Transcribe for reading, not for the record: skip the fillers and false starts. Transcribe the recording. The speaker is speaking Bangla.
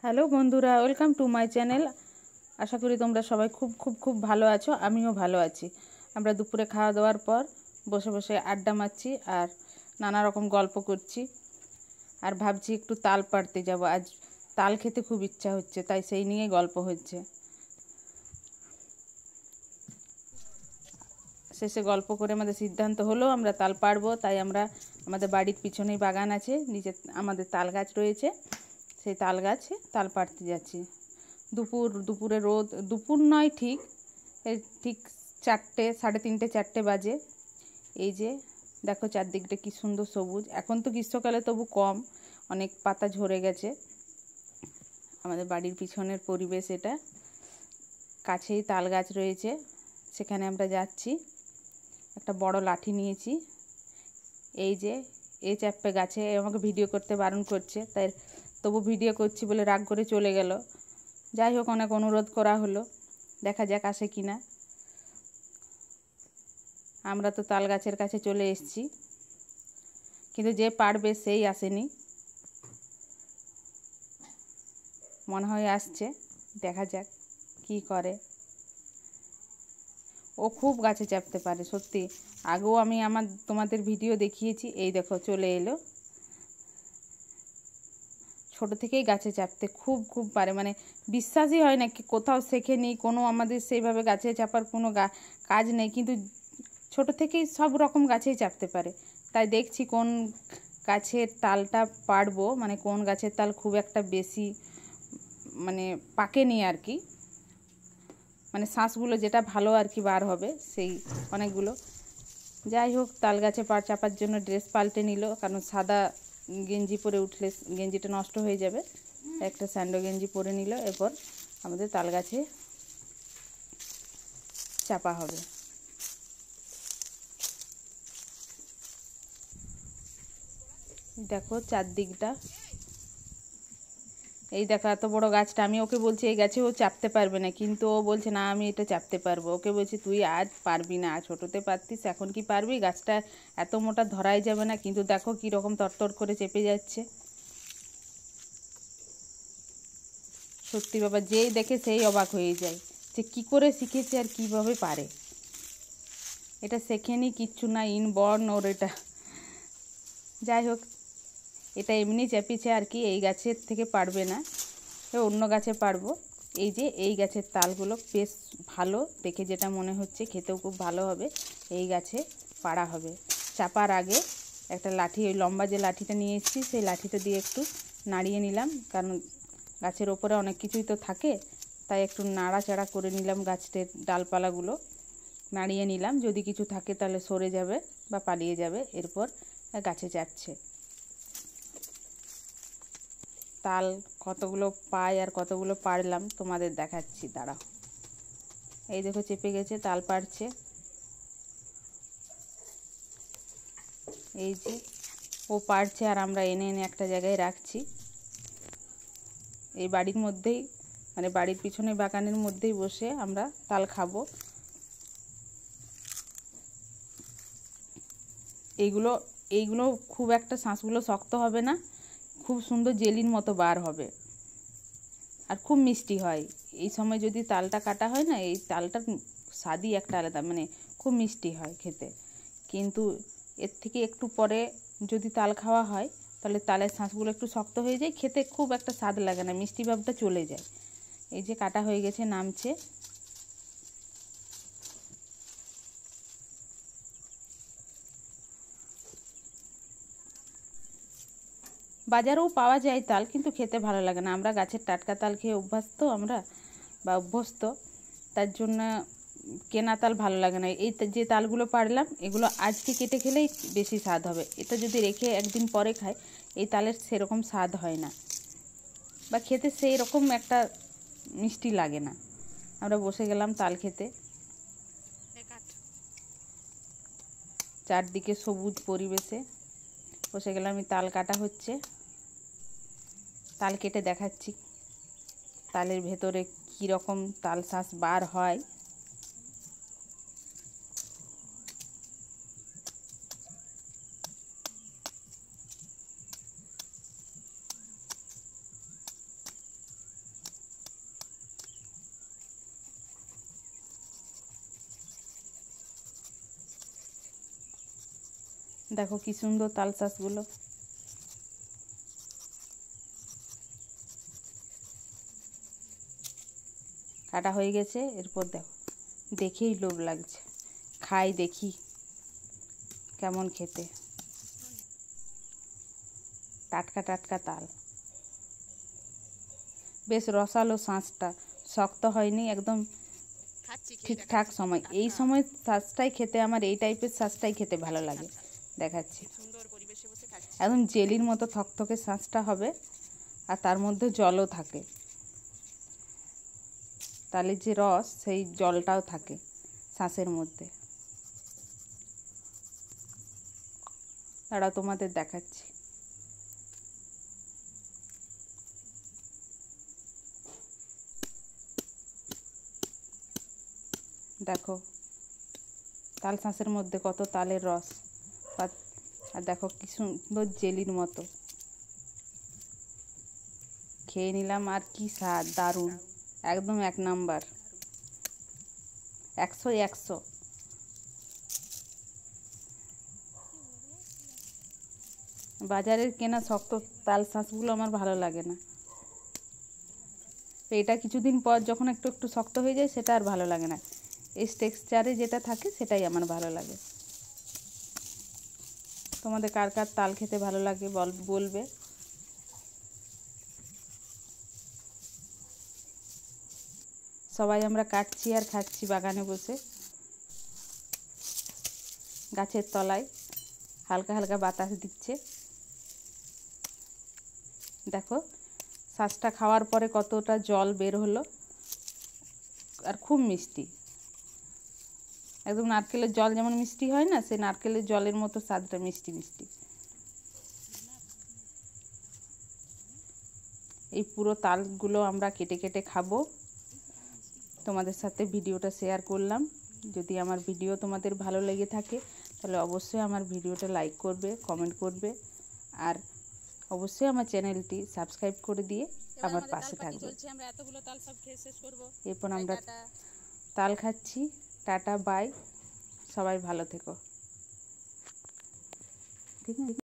হ্যালো বন্ধুরা, ওয়েলকাম টু মাই চ্যানেল। আশা করি তোমরা সবাই খুব খুব খুব ভালো আছো। আমিও ভালো আছি। আমরা দুপুরে খাওয়া দাওয়ার পর বসে বসে আড্ডা মারছি আর নানা রকম গল্প করছি। আর ভাবছি একটু তাল পাড়তে যাব। আজ তাল খেতে খুব ইচ্ছা হচ্ছে, তাই সেই নিয়ে গল্প হচ্ছে। শেষে গল্প করে আমাদের সিদ্ধান্ত হলো আমরা তাল পাড়বো। তাই আমরা আমাদের বাড়ির পিছনেই বাগান আছে, নিচে আমাদের তাল গাছ রয়েছে, সেই তাল গাছে তাল পাড়তে যাচ্ছি। দুপুরে রোদ, দুপুর নয় ঠিক, ঠিক 4টে, 3:30, 4টে বাজে। এই যে দেখো চারদিকটা কি সুন্দর সবুজ। এখন তো গ্রীষ্মকালে তবু কম, অনেক পাতা ঝরে গেছে। আমাদের বাড়ির পিছনের পরিবেশ এটা, কাছেই তাল গাছ রয়েছে, সেখানে আমরা যাচ্ছি। একটা বড় লাঠি নিয়েছি। এই যে এই চাপে গাছে আমাকে ভিডিও করতে বারণ করছে, তাই তবু ভিডিও করছি বলে রাগ করে চলে গেল। যাই হোক, অনেক অনুরোধ করা হলো, দেখা যাক আসে কিনা। আমরা তো তাল গাছের কাছে চলে এসেছি, কিন্তু যে পারবে সেই আসেনি। মনে হয় আসছে, দেখা যাক কি করে। ও খুব গাছে চাপতে পারে সত্যি। আগেও আমি তোমাদের ভিডিও দেখিয়েছি। এই দেখো চলে এলো। ছোট থেকেই গাছে চাপতে খুব খুব পারে, মানে বিশ্বাসই হয় না কি কোথাও শেখেনি, কোনো আমাদের সেইভাবে গাছে চাপার কোনো কাজ নেই, কিন্তু ছোট থেকেই সব রকম গাছেই চাপতে পারে। তাই দেখছি কোন গাছের তালটা পারবো, মানে কোন গাছের তাল খুব একটা বেশি মানে পাকেনি আর কি, মানে শ্বাসগুলো যেটা ভালো আর কি বার হবে, সেই অনেকগুলো। যাই হোক, তাল গাছে চাপার জন্য ড্রেস পাল্টে নিল, কারণ সাদা গেঞ্জি পরে উঠলে গেঞ্জিটা নষ্ট হয়ে যাবে। একটা স্যান্ডো গেঞ্জি পরে নিল। এরপর আমাদের তাল গাছে চাপা হবে। দেখো চারদিকটা, এই দেখো এত বড় গাছটা। আমি ওকে বলছি এই গাছে ও চাপতে পারবে না, কিন্তু ও বলছে না আমি এটা চাপতে পারবো। ওকে বলছি তুই আজ পারবি না, ছোটোতে পারতিস, এখন কি পারবি? গাছটা এত মোটা ধরাই যাবে না। কিন্তু দেখো কীরকম তরতর করে চেপে যাচ্ছে। সত্যি বাবা, যেই দেখে সেই অবাক হয়ে যায় যে কী করে শিখেছে আর কীভাবে পারে। এটা শেখেনি কিচ্ছু না, ইনবর্ন ওর এটা। যাই হোক, এটা এমনি চেপেছে আর কি, এই গাছের থেকে পারবে না, অন্য গাছে পারবো। এই যে এই গাছের তালগুলো বেশ ভালো দেখে, যেটা মনে হচ্ছে খেতেও খুব ভালো হবে। এই গাছে পাড়া হবে। চাপার আগে একটা লাঠি, ওই লম্বা যে লাঠিটা নিয়ে এসেছি সেই লাঠিটা দিয়ে একটু নাড়িয়ে নিলাম, কারণ গাছের ওপরে অনেক কিছুই তো থাকে, তাই একটু নাড়াচাড়া করে নিলাম। গাছের ডালপালাগুলো নাড়িয়ে নিলাম, যদি কিছু থাকে তাহলে সরে যাবে বা পালিয়ে যাবে। এরপর গাছে চাপছে। তাল কতগুলো পাই আর কতগুলো পারলাম তোমাদের দেখাচ্ছি, দাঁড়াও। এই দেখো চেপে গেছে, তাল পাড়ছে। এই যে ও পাড়ছে আর আমরা এনে এনে একটা জায়গায় রাখছি। এই বাড়ির মধ্যেই, মানে বাড়ির পিছনে বাগানের মধ্যেই বসে আমরা তাল খাবো। এইগুলো এইগুলো খুব একটা শাঁসগুলো শক্ত হবে না, খুব সুন্দর জেলির মতো বার হবে আর খুব মিষ্টি হয়। এই সময় যদি তালটা কাটা হয় না, এই তালটার স্বাদই একটা আলাদা, মানে খুব মিষ্টি হয় খেতে। কিন্তু এর থেকে একটু পরে যদি তাল খাওয়া হয়, তাহলে তালের শাঁসগুলো একটু শক্ত হয়ে যায়, খেতে খুব একটা স্বাদ লাগে না, মিষ্টি ভাবটা চলে যায়। এই যে কাটা হয়ে গেছে, নামছে। বাজারেও পাওয়া যায় তাল, কিন্তু খেতে ভালো লাগে না। আমরা গাছের টাটকা তাল খেয়ে অভ্যস্ত, তার জন্য কেনা তাল ভালো লাগে না। এই যে তালগুলো পারলাম, এগুলো আজকে কেটে খেলেই বেশি স্বাদ হবে। এটা যদি রেখে একদিন পরে খায়, এই তালের সেরকম স্বাদ হয় না, বা খেতে সেই রকম একটা মিষ্টি লাগে না। আমরা বসে গেলাম তাল খেতে। চারদিকে সবুজ পরিবেশে বসে গেলাম। তাল কাটা হচ্ছে, তাল কেটে দেখাচ্ছি তালের ভেতরে কীরকম তাল শাঁস বার হয়। দেখো কি সুন্দর তাল শাঁসগুলো। কাটা হয়ে গেছে। এরপর দেখো, দেখেই লোভ লাগছে, খাই দেখি কেমন খেতে। টাটকা টাটকা তাল, বেশ রসালো শাঁসটা, শক্ত হয়নি, একদম ঠিকঠাক সময়। এই সময় শাঁসটাই খেতে, আমার এই টাইপের শাঁসটাই খেতে ভালো লাগে। দেখাচ্ছি, একদম জেলির মতো থকথকে শাঁসটা হবে, আর তার মধ্যে জলও থাকে, তালের যে রস সেই জলটাও থাকে শাঁসের মধ্যে। তারা তোমাদের দেখাচ্ছি। দেখো তাল শাঁসের মধ্যে কত তালের রস, আর দেখো কি সুন্দর জেলির মতো। খেয়ে নিলাম, আর কি স্বাদ, দারুণ, একদম 1 নাম্বার, 100। বাজারের কেনা শক্ত তাল শাঁসগুলো আমার ভালো লাগে না। এটা কিছুদিন পর যখন একটু একটু শক্ত হয়ে যায় সেটা আর ভালো লাগে না। এই টেক্সচারে যেটা থাকে সেটাই আমার ভালো লাগে। তোমাদের কার কার তাল খেতে ভালো লাগে বলবে। সবাই আমরা কাটছি আর খাচ্ছি বাগানে বসে, গাছের তলায় হালকা হালকা বাতাস দিচ্ছে। দেখো শাঁসটা খাওয়ার পরে কতটা জল বের হলো, আর খুব মিষ্টি, একদম নারকেলের জল যেমন মিষ্টি হয় না, সেই নারকেলের জলের মতো স্বাদটা, মিষ্টি মিষ্টি। এই পুরো তালগুলো আমরা কেটে কেটে খাবো। তোমাদের সাথে ভিডিওটা শেয়ার করলাম। যদি আমার ভিডিও তোমাদের ভালো লেগে থাকে তাহলে অবশ্যই আমার ভিডিওটা লাইক করবে, কমেন্ট করবে, আর অবশ্যই আমার চ্যানেলটি সাবস্ক্রাইব করে দিয়ে আমার পাশে থাকবে। এরপর আমরা তাল খাচ্ছি। টাটা, বাই, সবাই ভালো থেকো। ঠিক আছে।